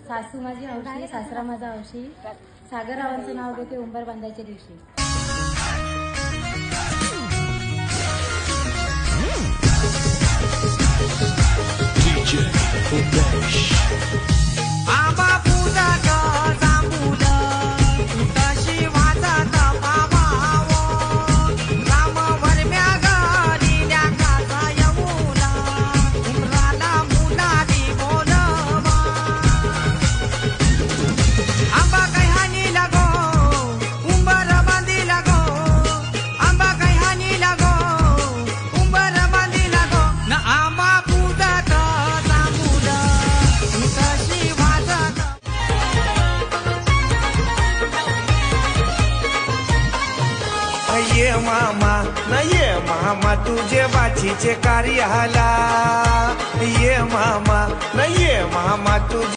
सासू माझी हौशी, सासरा माझा हौशी. सागररावांचं नाव घेते उंबर बांधायच्या दिवशी. ये मामा न ये मामा तुझे बाचीचे कार्याला. ये मामा न ये मामा तुझे